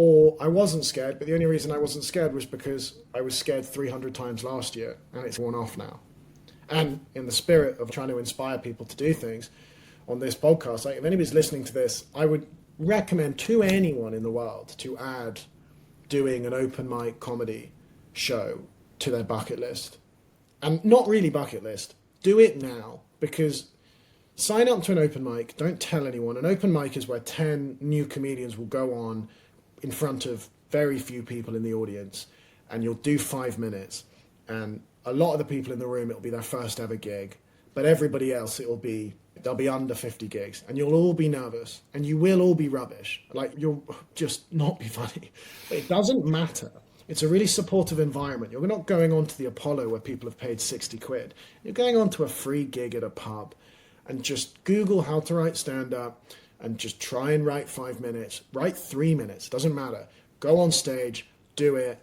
Or I wasn't scared, but the only reason I wasn't scared was because I was scared 300 times last year and it's worn off now. And in the spirit of trying to inspire people to do things on this podcast, like if anybody's listening to this, I would recommend to anyone in the world to add doing an open mic comedy show to their bucket list. And not really bucket list, do it now, because sign up to an open mic, don't tell anyone. An open mic is where 10 new comedians will go on in front of very few people in the audience, and you'll do 5 minutes, and a lot of the people in the room, it'll be their first ever gig, but everybody else, they'll be under 50 gigs, and you'll all be nervous, and you will all be rubbish, like you'll just not be funny. But it doesn't matter. It's a really supportive environment. You're not going on to the Apollo where people have paid 60 quid. You're going on to a free gig at a pub, and just Google how to write stand-up, and just try and write 5 minutes, write 3 minutes, doesn't matter. Go on stage, do it.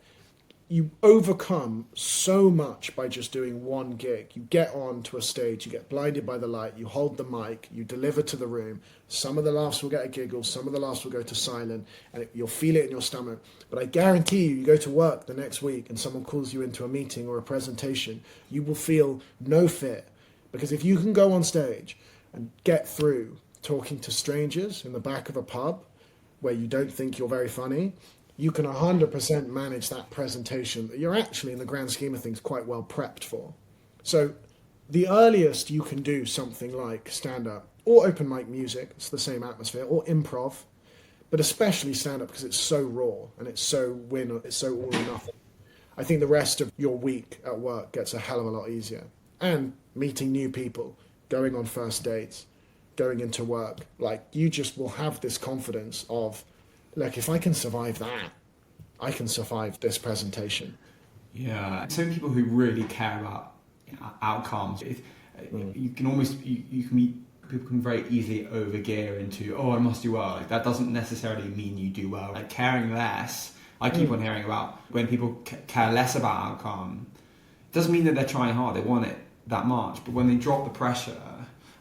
You overcome so much by just doing one gig. You get on to a stage, you get blinded by the light, you hold the mic, you deliver to the room. Some of the laughs will get a giggle, some of the laughs will go to silent, and you'll feel it in your stomach. But I guarantee you go to work the next week and someone calls you into a meeting or a presentation, you will feel no fear. Because if you can go on stage and get through talking to strangers in the back of a pub where you don't think you're very funny, you can 100% manage that presentation that you're actually, in the grand scheme of things, quite well prepped for. So the earliest you can do something like stand-up or open mic music, it's the same atmosphere, or improv, but especially stand-up because it's so raw and it's so all or nothing. I think the rest of your week at work gets a hell of a lot easier. And meeting new people, going on first dates, going into work, like you just will have this confidence of, look, if I can survive that, I can survive this presentation. Yeah, some people who really care about outcomes. You can almost people can very easily overgear into, oh, I must do well. Like, that doesn't necessarily mean you do well. Like caring less. I keep on hearing about when people care less about outcome. It doesn't mean that they're trying hard. They want it that much, but when they drop the pressure,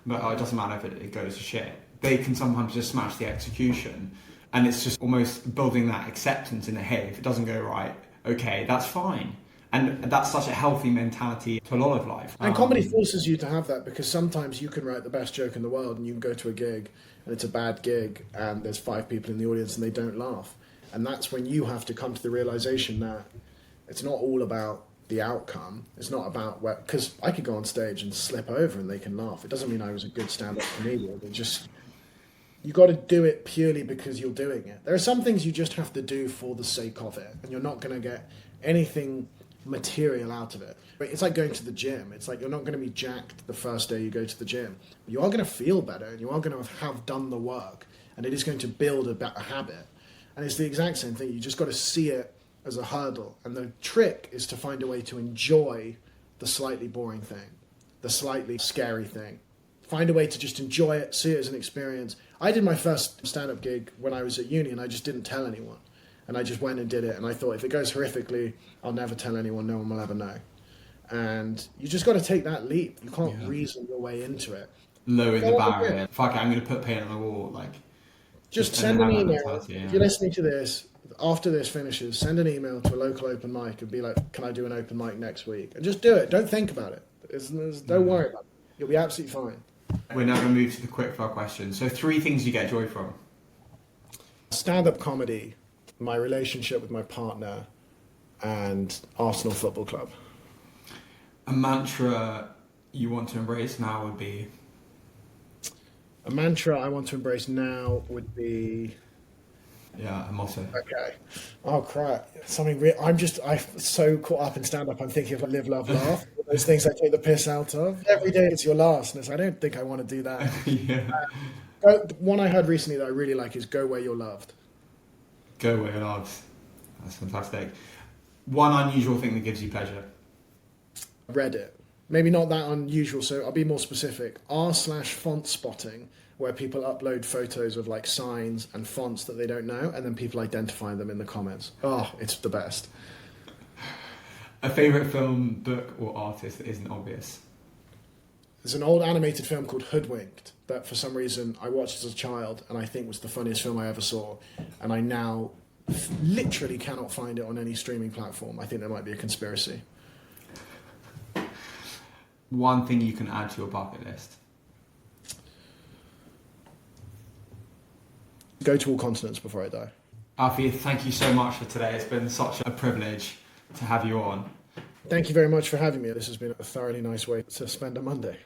but it doesn't matter if it goes to shit. They can sometimes just smash the execution, and it's just almost building that acceptance in the hey, if it doesn't go right, okay, that's fine. And that's such a healthy mentality to a lot of life. And comedy forces you to have that, because sometimes you can write the best joke in the world and you can go to a gig and it's a bad gig and there's 5 people in the audience and they don't laugh. And that's when you have to come to the realization that it's not all about the outcome. It's not about where, because I could go on stage and slip over and they can laugh. It doesn't mean I was a good stand-up comedian. It just, you got to do it purely because you're doing it. There are some things you just have to do for the sake of it, and you're not going to get anything material out of it. It's like going to the gym. It's like you're not going to be jacked the first day you go to the gym. You are going to feel better, and you are going to have done the work, and it is going to build a better habit. And it's the exact same thing. You just got to see it as a hurdle. And the trick is to find a way to enjoy the slightly boring thing, the slightly scary thing. Find a way to just enjoy it, see it as an experience. I did my first stand-up gig when I was at uni, and I just didn't tell anyone. And I just went and did it. And I thought, if it goes horrifically, I'll never tell anyone. No one will ever know. And you just got to take that leap. You can't reason your way into it. Lower the barrier. Fuck it, I'm going to put paint on the wall. Like, just send an email. If you're listening to this, after this finishes, send an email to a local open mic and be like, can I do an open mic next week? And just do it. Don't think about it. Don't worry about it. You'll be absolutely fine. We're now going to move to the quickfire questions. So 3 things you get joy from. Stand-up comedy, my relationship with my partner, and Arsenal Football Club. A mantra you want to embrace now would be? A mantra I want to embrace now would be... Yeah, a motto. Okay. Oh, crap. Something I'm so caught up in stand-up, I'm thinking of live, love, laugh. Those things I take the piss out of. Every day it's your last, and it's, I don't think I want to do that. Yeah. One I heard recently that I really like is go where you're loved. Go where you're loved. That's fantastic. One unusual thing that gives you pleasure. Reddit. Maybe not that unusual, so I'll be more specific. r/font spotting, where people upload photos of like signs and fonts that they don't know, and then people identify them in the comments. Oh, it's the best. A favourite film, book, or artist that isn't obvious? There's an old animated film called Hoodwinked that for some reason I watched as a child and I think was the funniest film I ever saw, and I now literally cannot find it on any streaming platform. I think there might be a conspiracy. One thing you can add to your bucket list? Go to all continents before I die. Alfie, thank you so much for today. It's been such a privilege to have you on. Thank you very much for having me. This has been a thoroughly nice way to spend a Monday.